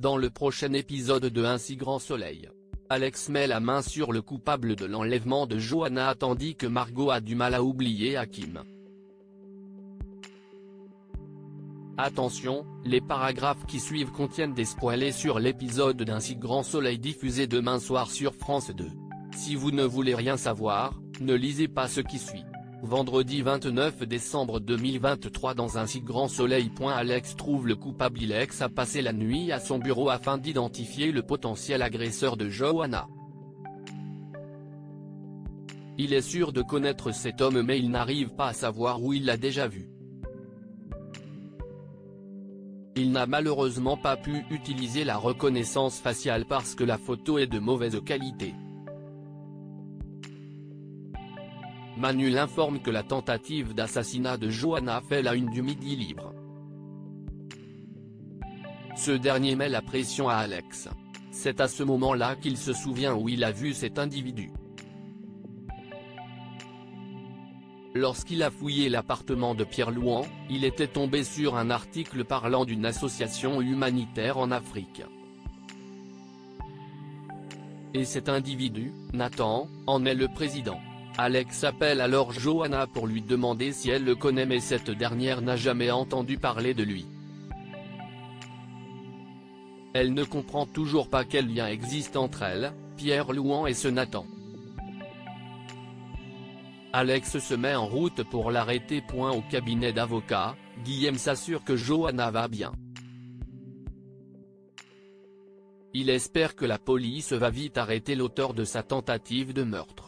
Dans le prochain épisode de Un si grand soleil, Alex met la main sur le coupable de l'enlèvement de Johanna tandis que Margot a du mal à oublier Hakim. Attention, les paragraphes qui suivent contiennent des spoilers sur l'épisode d'Un si grand soleil diffusé demain soir sur France 2. Si vous ne voulez rien savoir, ne lisez pas ce qui suit. Vendredi 29 décembre 2023 dans Un si grand soleil. Alex trouve le coupable. Alex a passé la nuit à son bureau afin d'identifier le potentiel agresseur de Johanna. Il est sûr de connaître cet homme mais il n'arrive pas à savoir où il l'a déjà vu. Il n'a malheureusement pas pu utiliser la reconnaissance faciale parce que la photo est de mauvaise qualité. Manu l'informe que la tentative d'assassinat de Johanna fait la une du Midi Libre. Ce dernier met la pression à Alex. C'est à ce moment-là qu'il se souvient où il a vu cet individu. Lorsqu'il a fouillé l'appartement de Pierre Louan, il était tombé sur un article parlant d'une association humanitaire en Afrique. Et cet individu, Nathan, en est le président. Alex appelle alors Johanna pour lui demander si elle le connaît mais cette dernière n'a jamais entendu parler de lui. Elle ne comprend toujours pas quel lien existe entre elle, Pierre Louan et ce Nathan. Alex se met en route pour l'arrêter. Au cabinet d'avocat, Guillaume s'assure que Johanna va bien. Il espère que la police va vite arrêter l'auteur de sa tentative de meurtre.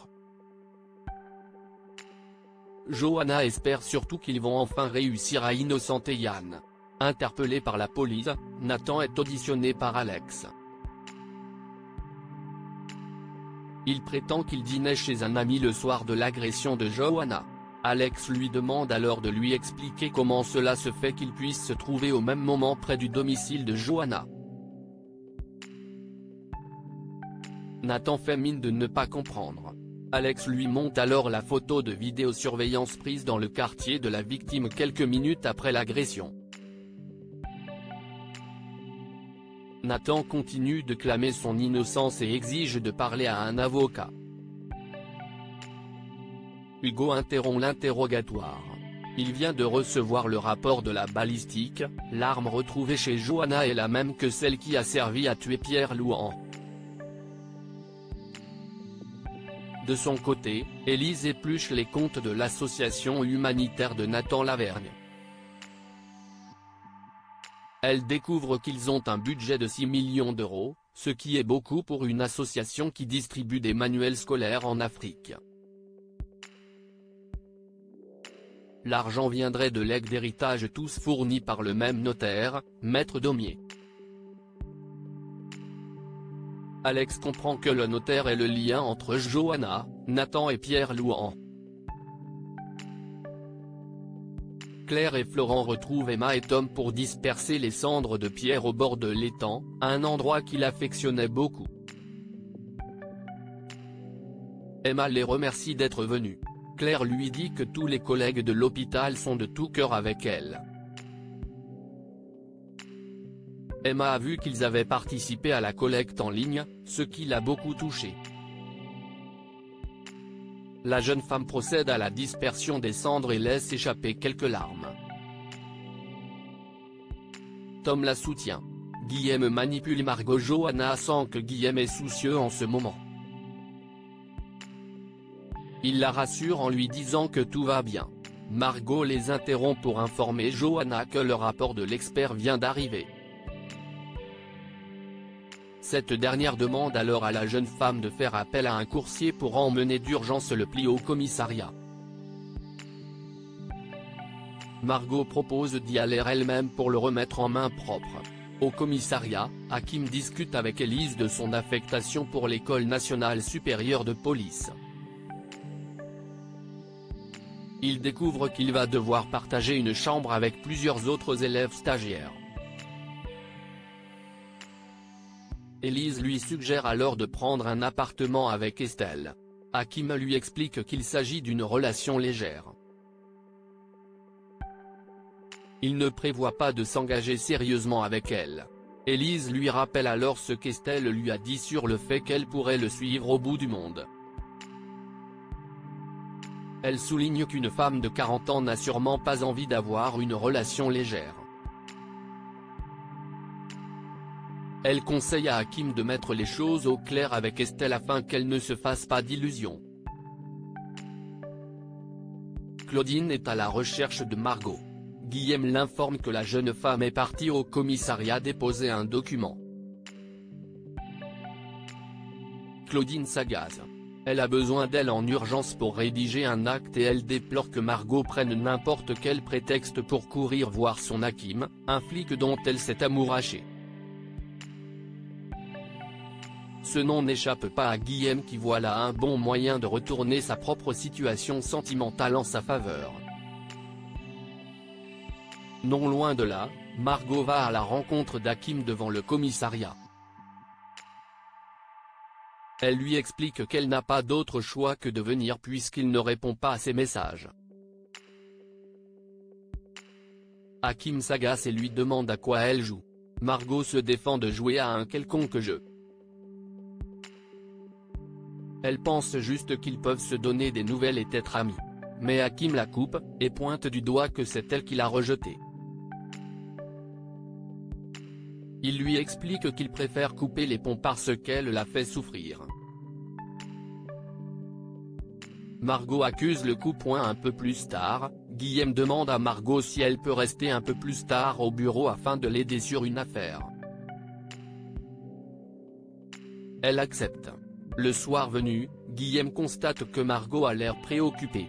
Johanna espère surtout qu'ils vont enfin réussir à innocenter Yann. Interpellé par la police, Nathan est auditionné par Alex. Il prétend qu'il dînait chez un ami le soir de l'agression de Johanna. Alex lui demande alors de lui expliquer comment cela se fait qu'il puisse se trouver au même moment près du domicile de Johanna. Nathan fait mine de ne pas comprendre. Alex lui montre alors la photo de vidéosurveillance prise dans le quartier de la victime quelques minutes après l'agression. Nathan continue de clamer son innocence et exige de parler à un avocat. Hugo interrompt l'interrogatoire. Il vient de recevoir le rapport de la balistique, l'arme retrouvée chez Johanna est la même que celle qui a servi à tuer Pierre Louan. De son côté, Élise épluche les comptes de l'association humanitaire de Nathan Lavergne. Elle découvre qu'ils ont un budget de 6 millions d'euros, ce qui est beaucoup pour une association qui distribue des manuels scolaires en Afrique. L'argent viendrait de legs d'héritage tous fournis par le même notaire, Maître Daumier. Alex comprend que le notaire est le lien entre Johanna, Nathan et Pierre Louan. Claire et Florent retrouvent Emma et Tom pour disperser les cendres de Pierre au bord de l'étang, un endroit qu'il affectionnait beaucoup. Emma les remercie d'être venus. Claire lui dit que tous les collègues de l'hôpital sont de tout cœur avec elle. Emma a vu qu'ils avaient participé à la collecte en ligne, ce qui l'a beaucoup touchée. La jeune femme procède à la dispersion des cendres et laisse échapper quelques larmes. Tom la soutient. Guillaume manipule Margot. Johanna sent que Guillaume est soucieux en ce moment. Il la rassure en lui disant que tout va bien. Margot les interrompt pour informer Johanna que le rapport de l'expert vient d'arriver. Cette dernière demande alors à la jeune femme de faire appel à un coursier pour emmener d'urgence le pli au commissariat. Margot propose d'y aller elle-même pour le remettre en main propre. Au commissariat, Hakim discute avec Élise de son affectation pour l'École nationale supérieure de police. Il découvre qu'il va devoir partager une chambre avec plusieurs autres élèves stagiaires. Élise lui suggère alors de prendre un appartement avec Estelle. Hakim lui explique qu'il s'agit d'une relation légère. Il ne prévoit pas de s'engager sérieusement avec elle. Élise lui rappelle alors ce qu'Estelle lui a dit sur le fait qu'elle pourrait le suivre au bout du monde. Elle souligne qu'une femme de 40 ans n'a sûrement pas envie d'avoir une relation légère. Elle conseille à Hakim de mettre les choses au clair avec Estelle afin qu'elle ne se fasse pas d'illusions. Claudine est à la recherche de Margot. Guillaume l'informe que la jeune femme est partie au commissariat déposer un document. Claudine s'agace. Elle a besoin d'elle en urgence pour rédiger un acte et elle déplore que Margot prenne n'importe quel prétexte pour courir voir son Hakim, un flic dont elle s'est amourachée. Ce nom n'échappe pas à Guillaume qui voit là un bon moyen de retourner sa propre situation sentimentale en sa faveur. Non loin de là, Margot va à la rencontre d'Hakim devant le commissariat. Elle lui explique qu'elle n'a pas d'autre choix que de venir puisqu'il ne répond pas à ses messages. Hakim s'agace et lui demande à quoi elle joue. Margot se défend de jouer à un quelconque jeu. Elle pense juste qu'ils peuvent se donner des nouvelles et être amis. Mais Hakim la coupe, et pointe du doigt que c'est elle qui l'a rejeté. Il lui explique qu'il préfère couper les ponts parce qu'elle l'a fait souffrir. Margot accuse le coup. Un peu plus tard, Guillaume demande à Margot si elle peut rester un peu plus tard au bureau afin de l'aider sur une affaire. Elle accepte. Le soir venu, Guillaume constate que Margot a l'air préoccupée.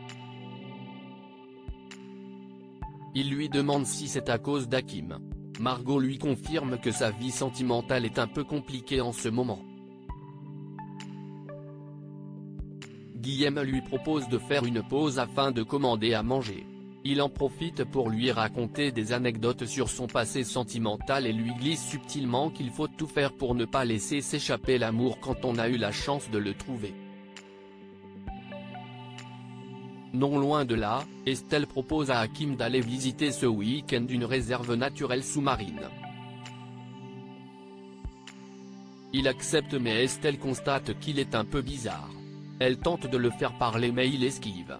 Il lui demande si c'est à cause d'Hakim. Margot lui confirme que sa vie sentimentale est un peu compliquée en ce moment. Guillaume lui propose de faire une pause afin de commander à manger. Il en profite pour lui raconter des anecdotes sur son passé sentimental et lui glisse subtilement qu'il faut tout faire pour ne pas laisser s'échapper l'amour quand on a eu la chance de le trouver. Non loin de là, Estelle propose à Hakim d'aller visiter ce week-end une réserve naturelle sous-marine. Il accepte mais Estelle constate qu'il est un peu bizarre. Elle tente de le faire parler mais il esquive.